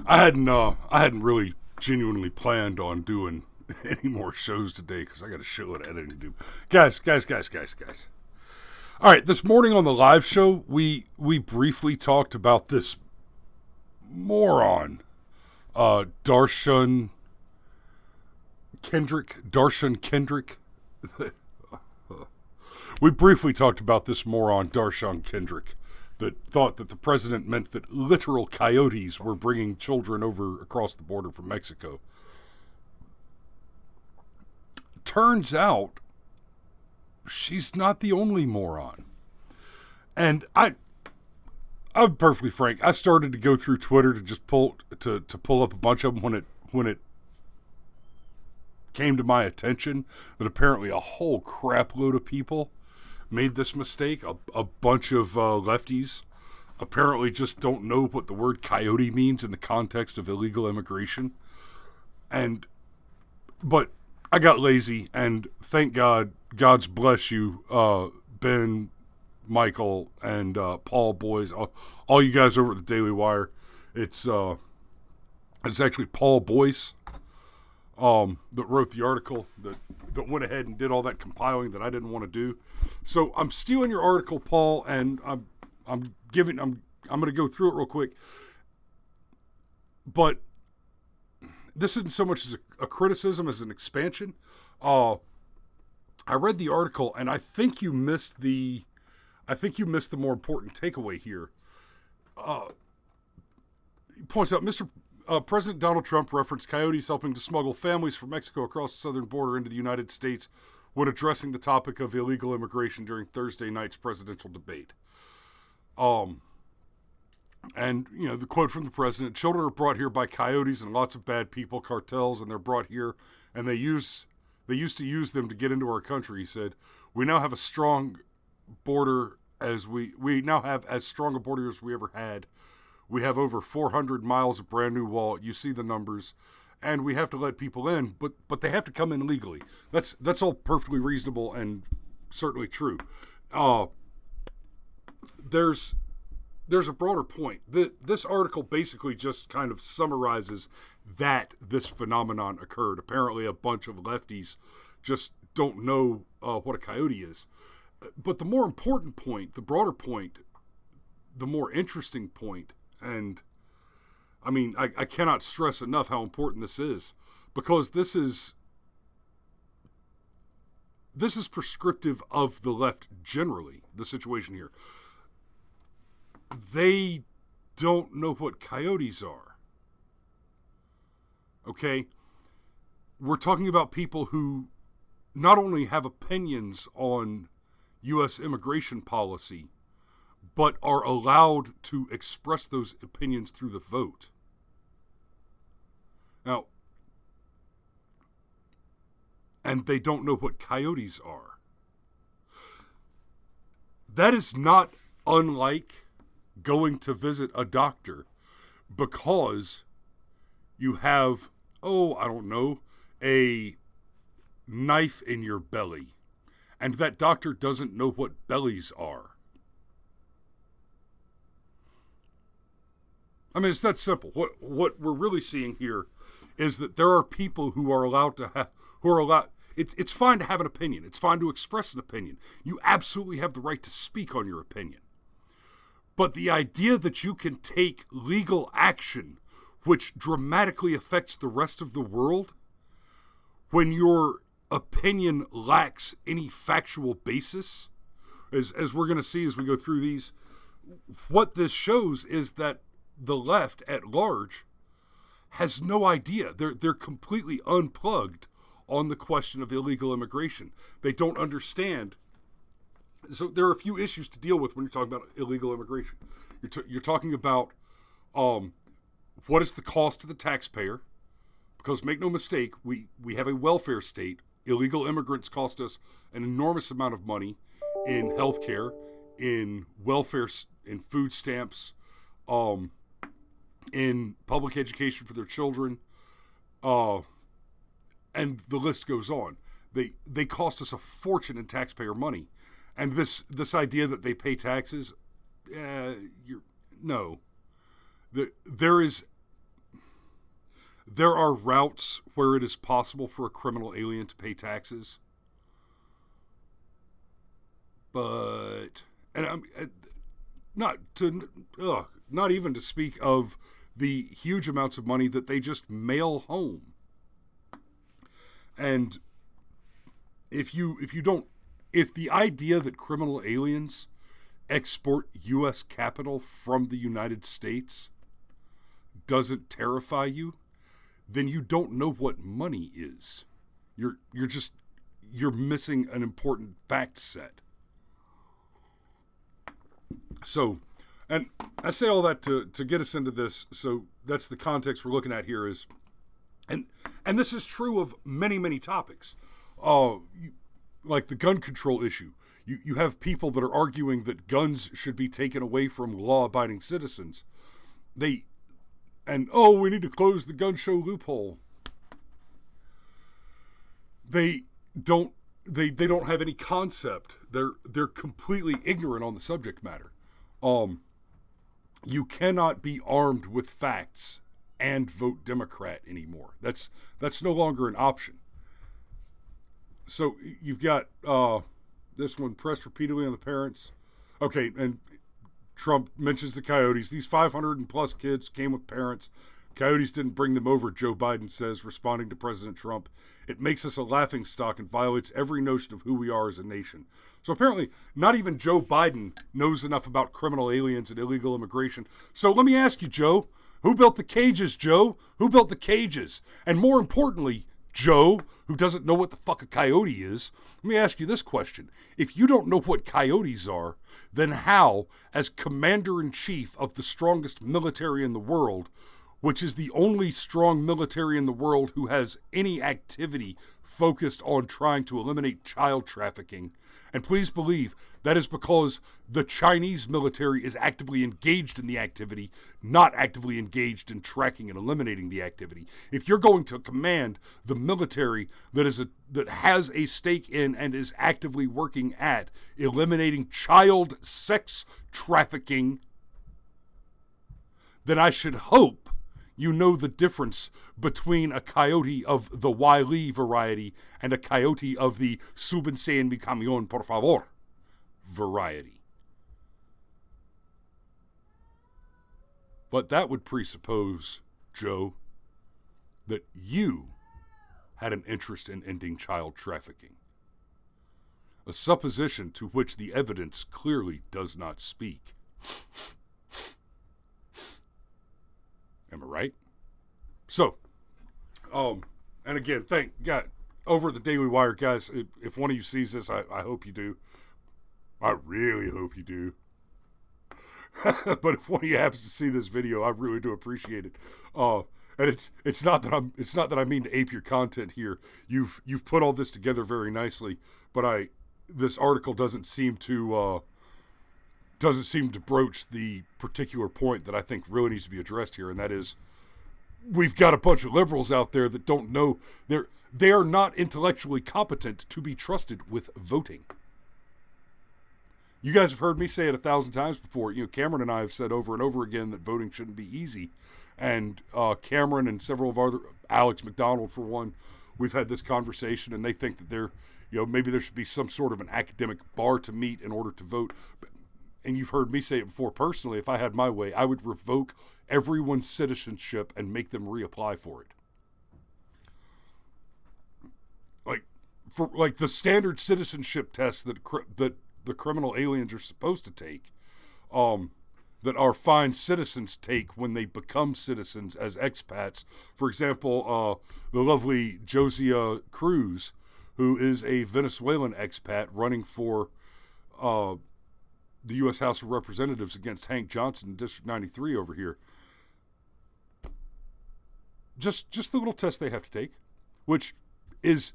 I hadn't really genuinely planned on doing any more shows today because I got a shitload of editing to do. Guys. All right, this morning on the live show, we briefly talked about this moron, Darshan Kendrick. We briefly talked about this moron, Darshan Kendrick, that thought that the president meant that literal coyotes were bringing children over across the border from Mexico. Turns out, she's not the only moron. And I'm perfectly frank. I started to go through Twitter to just pull up a bunch of them when it came to my attention that apparently a whole crap load of people made this mistake. A bunch of lefties apparently just don't know what the word coyote means in the context of illegal immigration. But I got lazy, and thank God, God's bless you, Ben, Michael, and Paul, boys, all you guys over at the Daily Wire. It's actually Paul Boyce that wrote the article that went ahead and did all that compiling that I didn't want to do. So I'm stealing your article, Paul, and I'm going to go through it real quick. But this isn't so much as a criticism as an expansion. I read the article, and I think you missed the more important takeaway here. He points out, President Donald Trump referenced coyotes helping to smuggle families from Mexico across the southern border into the United States when addressing the topic of illegal immigration during Thursday night's presidential debate. And, the quote from the president, "Children are brought here by coyotes and lots of bad people, cartels, and they're brought here, and they used to use them to get into our country," he said. "We now have a strong border we now have as strong a border as we ever had. We have over 400 miles of brand new wall. You see the numbers. And we have to let people in, but they have to come in legally." That's all perfectly reasonable and certainly true. There's a broader point. This article basically just kind of summarizes that this phenomenon occurred. Apparently a bunch of lefties just don't know what a coyote is. But the more important point, the broader point, the more interesting point, and I mean, I cannot stress enough how important this is, because this is prescriptive of the left generally, the situation here. They don't know what coyotes are. Okay? We're talking about people who not only have opinions on U.S. immigration policy, but are allowed to express those opinions through the vote. Now, and they don't know what coyotes are. That is not unlike going to visit a doctor because you have, a knife in your belly, and that doctor doesn't know what bellies are. I mean, it's that simple. What we're really seeing here is that there are people who are allowed to it's fine to have an opinion. It's fine to express an opinion. You absolutely have the right to speak on your opinion. But the idea that you can take legal action which dramatically affects the rest of the world when your opinion lacks any factual basis, as we're going to see as we go through these, what this shows is that the left at large has no idea. They're completely unplugged on the question of illegal immigration. They don't understand. So there are a few issues to deal with when you're talking about illegal immigration. You're talking about what is the cost to the taxpayer? Because make no mistake, we have a welfare state. Illegal immigrants cost us an enormous amount of money in healthcare, in welfare, in food stamps, in public education for their children, and the list goes on. They cost us a fortune in taxpayer money, and this idea that they pay taxes, no, there is there are routes where it is possible for a criminal alien to pay taxes. But, and I'm not even to speak of the huge amounts of money that they just mail home. And if the idea that criminal aliens export U.S. capital from the United States doesn't terrify you, then you don't know what money is. You're missing an important fact set. So, and I say all that to get us into this. So that's the context we're looking at here is, and this is true of many, many topics. Like the gun control issue. You have people that are arguing that guns should be taken away from law-abiding citizens. We need to close the gun show loophole. They don't have any concept. They're completely ignorant on the subject matter. You cannot be armed with facts and vote Democrat anymore. That's no longer an option. So you've got this one, pressed repeatedly on the parents. Okay, and Trump mentions the Coyotes. These 500 and plus kids came with parents. Coyotes didn't bring them over, Joe Biden says, responding to President Trump. It makes us a laughingstock and violates every notion of who we are as a nation. So apparently, not even Joe Biden knows enough about criminal aliens and illegal immigration. So let me ask you, Joe, who built the cages, Joe? Who built the cages? And more importantly, Joe, who doesn't know what the fuck a coyote is, let me ask you this question. If you don't know what coyotes are, then how, as commander-in-chief of the strongest military in the world, which is the only strong military in the world who has any activity focused on trying to eliminate child trafficking. And please believe that is because the Chinese military is actively engaged in the activity, not actively engaged in tracking and eliminating the activity. If you're going to command the military that has a stake in and is actively working at eliminating child sex trafficking, then I should hope you know the difference between a coyote of the Wiley variety and a coyote of the súbense en mi camión, por favor variety. But that would presuppose, Joe, that you had an interest in ending child trafficking. A supposition to which the evidence clearly does not speak. Am I right? So, and again, thank God, over at the Daily Wire, guys, if one of you sees this, I hope you do. I really hope you do. But if one of you happens to see this video, I really do appreciate it. And it's not that I mean to ape your content here. You've put all this together very nicely, but this article doesn't seem to broach the particular point that I think really needs to be addressed here, and that is we've got a bunch of liberals out there that don't know they are not intellectually competent to be trusted with voting. You guys have heard me say it 1,000 times before. Cameron and I have said over and over again that voting shouldn't be easy, and Cameron and several of other, Alex McDonald for one, we've had this conversation, and they think that maybe there should be some sort of an academic bar to meet in order to vote. And you've heard me say it before personally, if I had my way, I would revoke everyone's citizenship and make them reapply for it. Like the standard citizenship test that the criminal aliens are supposed to take, that our fine citizens take when they become citizens as expats. For example, the lovely Josia Cruz, who is a Venezuelan expat running for the U.S. House of Representatives against Hank Johnson in District 93 over here. Just the little test they have to take, which is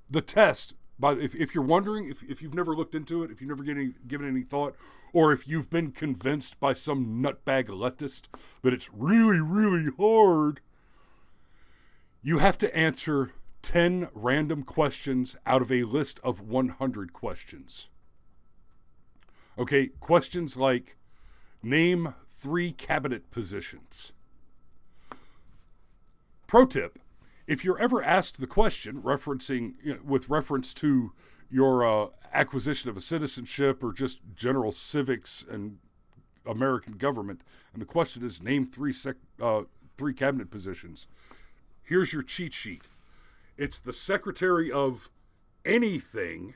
the test. If you're wondering, if you've never looked into it, if you've never given any thought, or if you've been convinced by some nutbag leftist that it's really, really hard, you have to answer 10 random questions out of a list of 100 questions. Okay, questions like, name 3 cabinet positions. Pro tip: if you're ever asked the question with reference to your acquisition of a citizenship or just general civics and American government, and the question is name three cabinet positions, here's your cheat sheet. It's the Secretary of anything,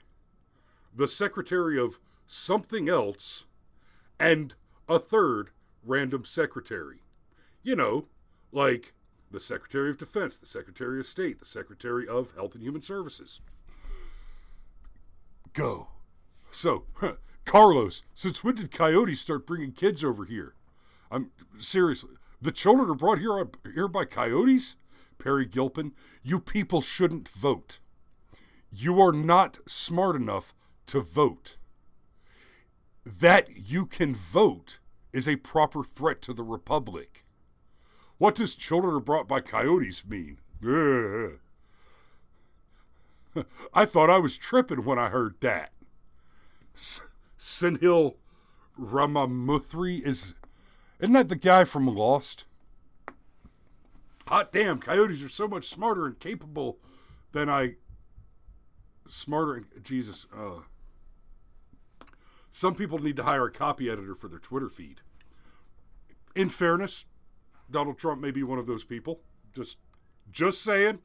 the Secretary of something else, and a third random secretary. You know, like the Secretary of Defense, the Secretary of State, the Secretary of Health and Human Services. Go. So, Carlos, since when did Coyotes start bringing kids over here? Seriously, the children are brought here by Coyotes? Perry Gilpin, you people shouldn't vote. You are not smart enough to vote. That you can vote is a proper threat to the Republic. What does children are brought by Coyotes mean? I thought I was tripping when I heard that. Senhil Ramamuthri isn't that the guy from Lost? Hot damn, Coyotes are so much smarter and capable than Jesus. Some people need to hire a copy editor for their Twitter feed. In fairness, Donald Trump may be one of those people. Just saying.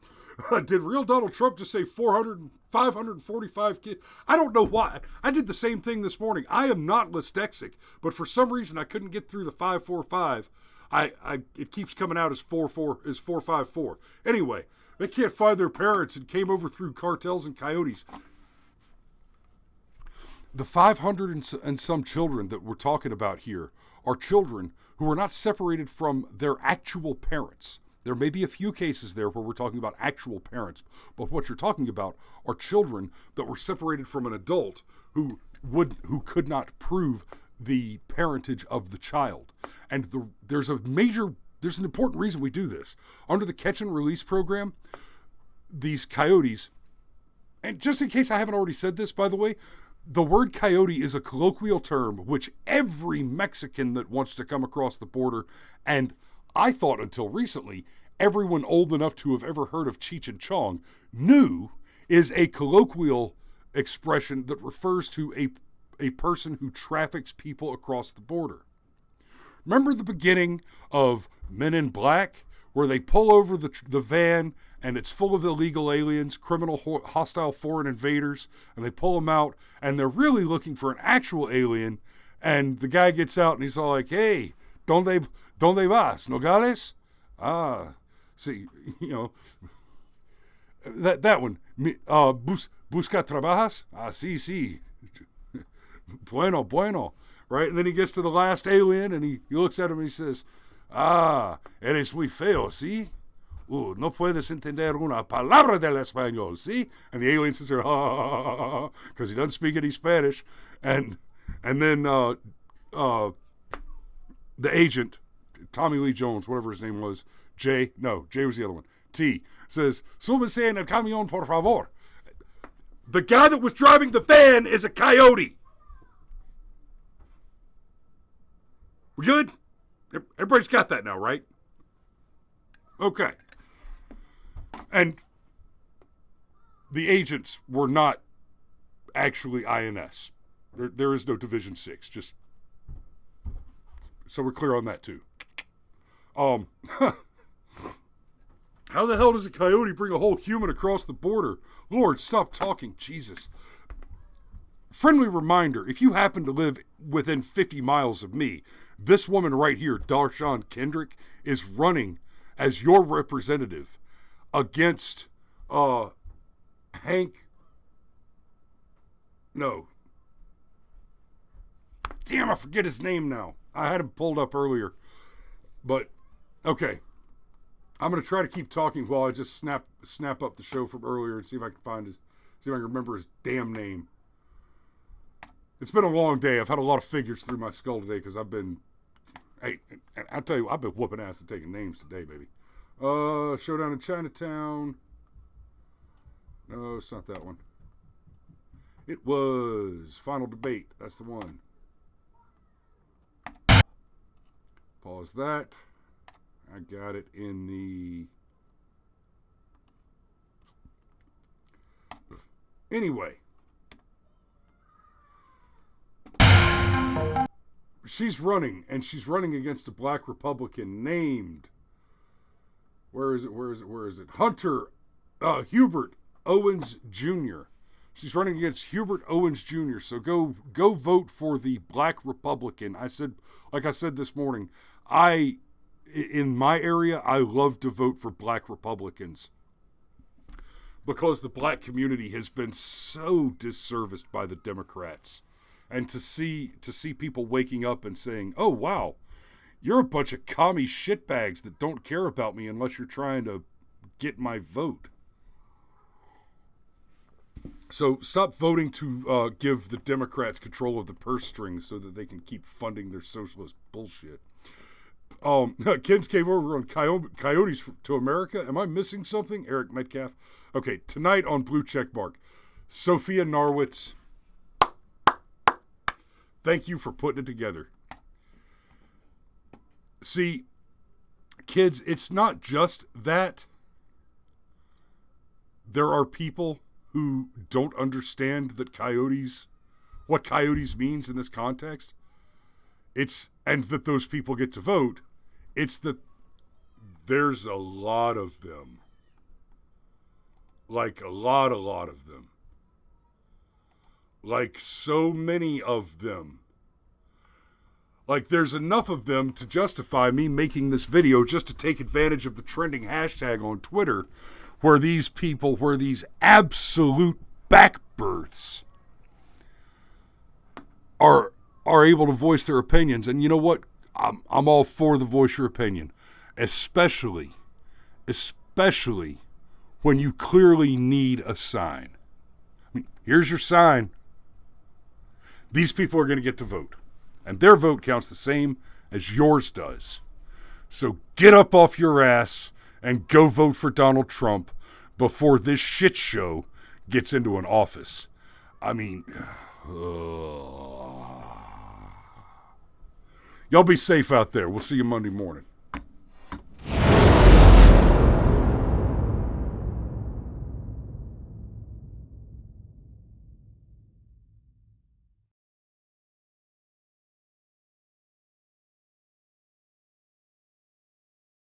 Did real Donald Trump just say 545 kids? I don't know why. I did the same thing this morning. I am not dyslexic, but for some reason I couldn't get through the 545. It keeps coming out as 454. Anyway, they can't find their parents and came over through cartels and coyotes. The 500 and some children that we're talking about here are children who are not separated from their actual parents. There may be a few cases there where we're talking about actual parents, but what you're talking about are children that were separated from an adult who could not prove the parentage of the child. And there's an important reason we do this. Under the catch and release program, these coyotes, and just in case I haven't already said this, by the way, the word coyote is a colloquial term which every Mexican that wants to come across the border, and I thought until recently, everyone old enough to have ever heard of Cheech and Chong knew is a colloquial expression that refers to a person who traffics people across the border. Remember the beginning of Men in Black, where they pull over the van and it's full of illegal aliens, criminal, hostile foreign invaders, and they pull them out and they're really looking for an actual alien, and the guy gets out and he's all like, hey, ¿Dónde vas, Nogales? See, you know, that one. Busca trabajas? Sí. Bueno. Right? And then he gets to the last alien and he looks at him and he says, eres muy feo, ¿sí? No puedes entender una palabra del español, ¿sí? And the alien says, because he doesn't speak any Spanish. And then the agent, Tommy Lee Jones, whatever his name was, Jay was the other one, T, says, súbese en el camión, por favor. The guy that was driving the van is a coyote. We good? Everybody's got that now, right? Okay. And the agents were not actually INS. There is no Division 6, just so we're clear on that too. How the hell does a coyote bring a whole human across the border? Lord, stop talking, Jesus. Friendly reminder, if you happen to live within 50 miles of me, this woman right here, Darshan Kendrick, is running as your representative against Hank. No. Damn, I forget his name now. I had him pulled up earlier. But, okay. I'm going to try to keep talking while I just snap up the show from earlier and see if I can remember his damn name. It's been a long day. I've had a lot of figures through my skull today because I've been whooping ass and taking names today, baby. Showdown in Chinatown. No, it's not that one. It was Final Debate. That's the one. Pause that. I got it in the Anyway, she's running, and she's running against a black Republican named, where is it? Hunter Hubert Owens Jr. She's running against Hubert Owens Jr. So go vote for the black Republican. Like I said this morning, in my area, I love to vote for black Republicans because the black community has been so disserviced by the Democrats. And to see people waking up and saying, "Oh wow, you're a bunch of commie shitbags that don't care about me unless you're trying to get my vote." So stop voting to give the Democrats control of the purse strings so that they can keep funding their socialist bullshit. Ken's Cave over on Coyotes to America. Am I missing something? Eric Metcalf. Okay, tonight on Blue Checkmark, Sophia Narwitz. Thank you for putting it together. See, kids, it's not just that there are people who don't understand what coyotes means in this context. And that those people get to vote. It's that there's a lot of them. Like a lot of them. Like so many of them. Like there's enough of them to justify me making this video just to take advantage of the trending hashtag on Twitter where these absolute backbirths are able to voice their opinions. And you know what? I'm all for the voice your opinion. Especially when you clearly need a sign. I mean, here's your sign. These people are going to get to vote. And their vote counts the same as yours does. So get up off your ass and go vote for Donald Trump before this shit show gets into an office. I mean, y'all be safe out there. We'll see you Monday morning.